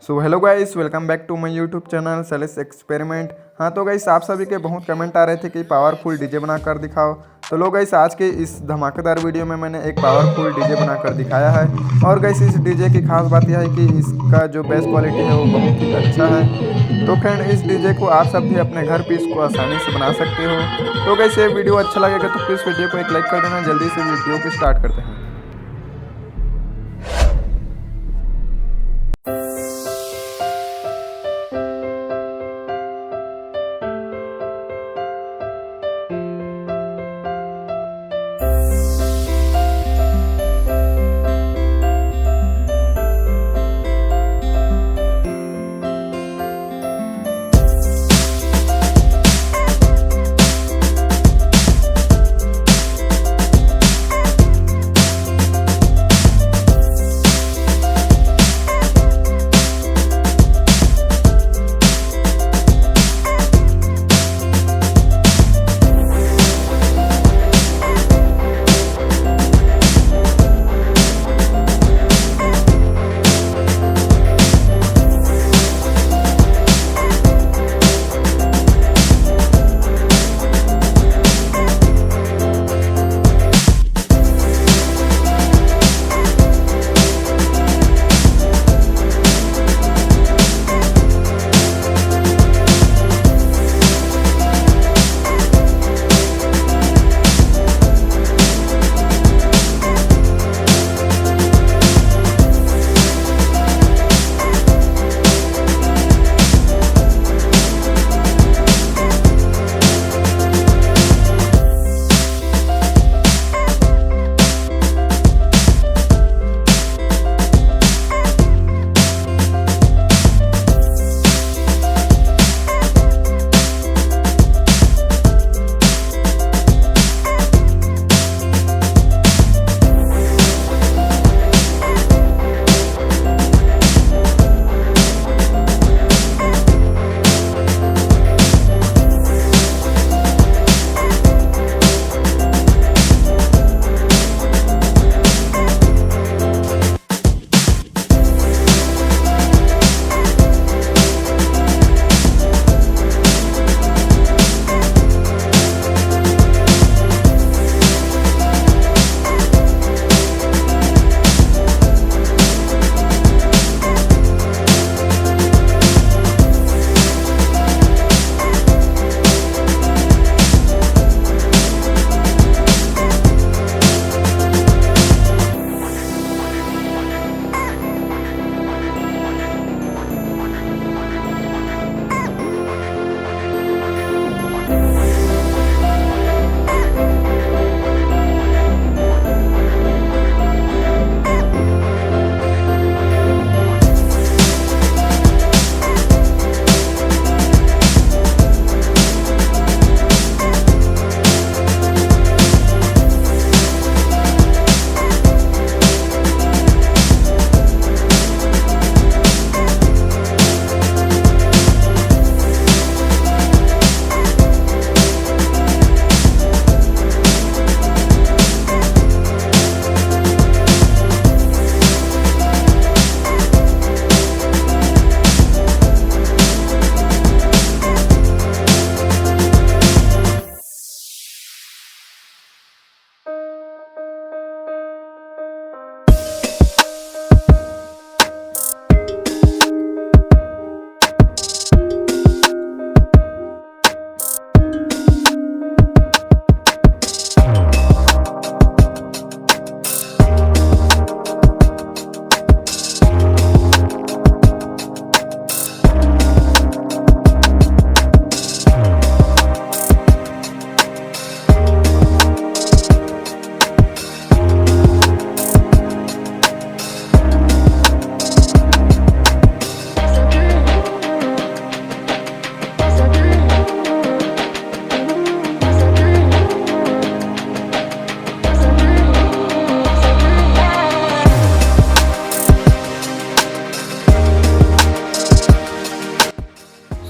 So hello guys, welcome back to my YouTube channel सेलेस experiment. हाँ तो guys, आप सभी के बहुत कमेंट आ रहे थे कि पावरफुल डीजे बनाकर दिखाओ। तो लो गाइस, आज के इस धमाकेदार वीडियो में मैंने एक पावरफुल डीजे बनाकर दिखाया है। और गाइस, इस डीजे की खास बात यह है कि इसका जो बेस क्वालिटी है वो बहुत ही अच्छा है। तो फ्रेंड, इस डीजे को आप सब भी अपने घर पे इसको आसानी से बना सकते हो। तो गाइस, ये वीडियो अच्छा लगेगा तो प्लीज़ वीडियो को एक लाइक कर देना। जल्दी से वीडियो को स्टार्ट करते हैं।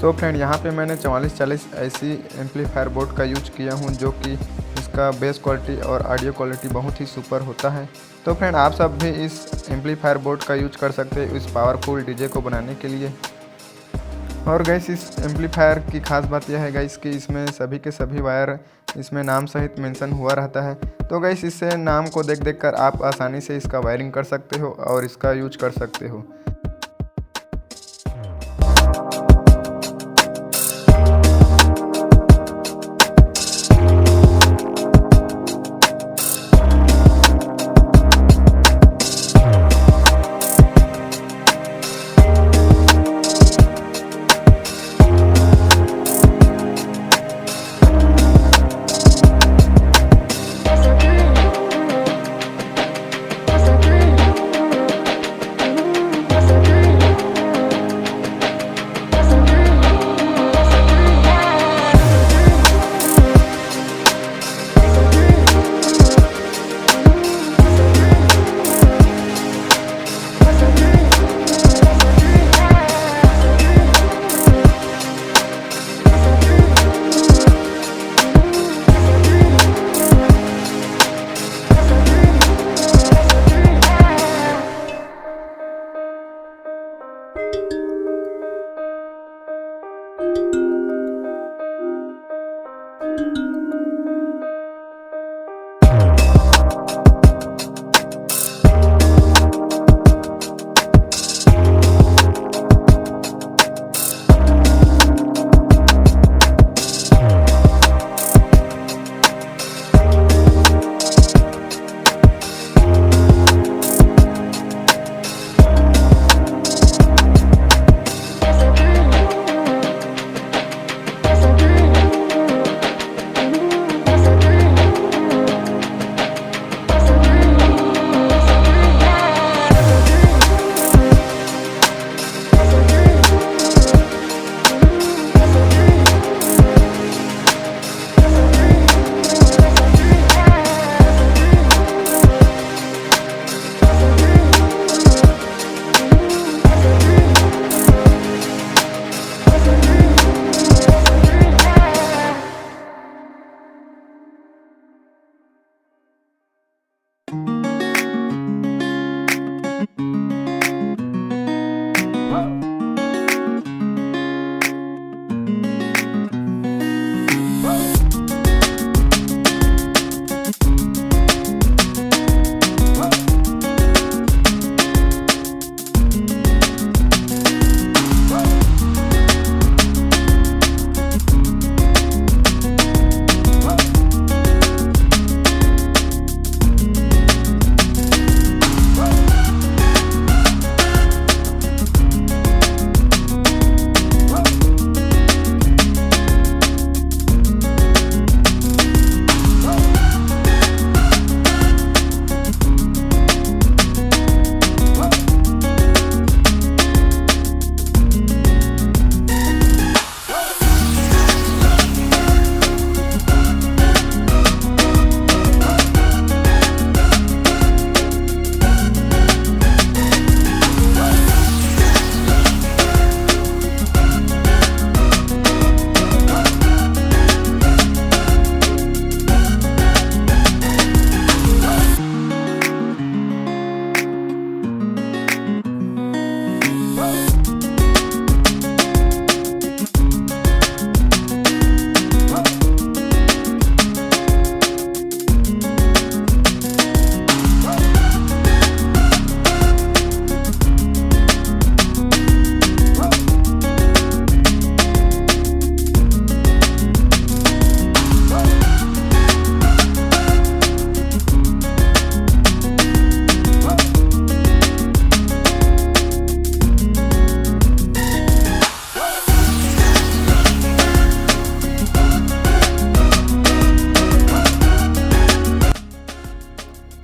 सो फ्रेंड, यहाँ पे मैंने 4440 ऐसी एम्पलीफायर बोर्ड का यूज किया हूँ जो कि इसका इसका बेस क्वालिटी और ऑडियो क्वालिटी बहुत ही सुपर होता है। तो फ्रेंड आप सब भी इस एम्पलीफायर बोर्ड का यूज कर सकते हैं इस पावरफुल डीजे को बनाने के लिए। और गैस इस एम्पलीफायर की खास बात यह है गैस कि इसमें सभी के सभी वायर इसमें नाम सहित मेंशन हुआ रहता है। तो गैस इससे नाम को देख कर आप आसानी से इसका वायरिंग कर सकते हो और इसका यूज कर सकते हो।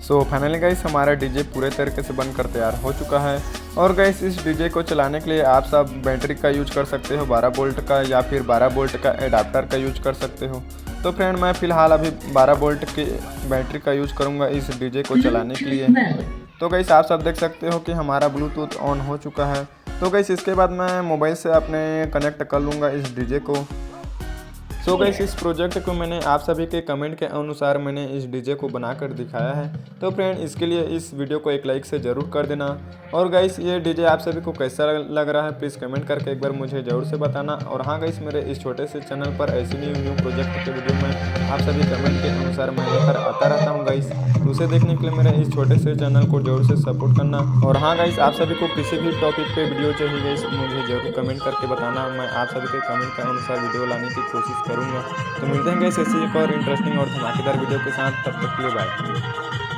सो फाइनली गाइस हमारा डीजे पूरे तरीके से बनकर तैयार हो चुका है। और गाइस इस डीजे को चलाने के लिए आप सब बैटरी का यूज कर सकते हो 12 वोल्ट का, या फिर 12 वोल्ट का एडाप्टर का यूज कर सकते हो। तो फ्रेंड मैं फ़िलहाल अभी 12 वोल्ट की बैटरी का यूज करूँगा इस डीजे को चलाने के लिए। तो गाइस आप सब देख सकते हो कि हमारा ब्लूटूथ ऑन हो चुका है। तो गाइस इसके बाद मैं मोबाइल से अपने कनेक्ट कर लूँगा इस डीजे को। सो गाइस इस प्रोजेक्ट को मैंने आप सभी के कमेंट के अनुसार मैंने इस डीजे को बनाकर दिखाया है। तो फ्रेंड इसके लिए इस वीडियो को एक लाइक से ज़रूर कर देना। और गाइस ये डीजे आप सभी को कैसा लग रहा है प्लीज़ कमेंट करके एक बार मुझे ज़रूर से बताना। और हाँ गाइस मेरे इस छोटे से चैनल पर ऐसी न्यू प्रोजेक्ट के वीडियो में आप सभी कमेंट के अनुसार मैं लेकर आता रहता हूँ गाइस। तो उसे देखने के लिए मेरे इस छोटे से चैनल को जरूर से सपोर्ट करना। और हाँ गाइस आप सभी को किसी भी टॉपिक पे वीडियो चाहिए गाइस मुझे जरूर कमेंट करके बताना। मैं आप सभी के कमेंट के अनुसार वीडियो लाने की कोशिश करूँगा। तो मिलते हैं गाइस ऐसी एक और इंटरेस्टिंग और धमाकेदार वीडियो के साथ, तब तक के लिए बाय।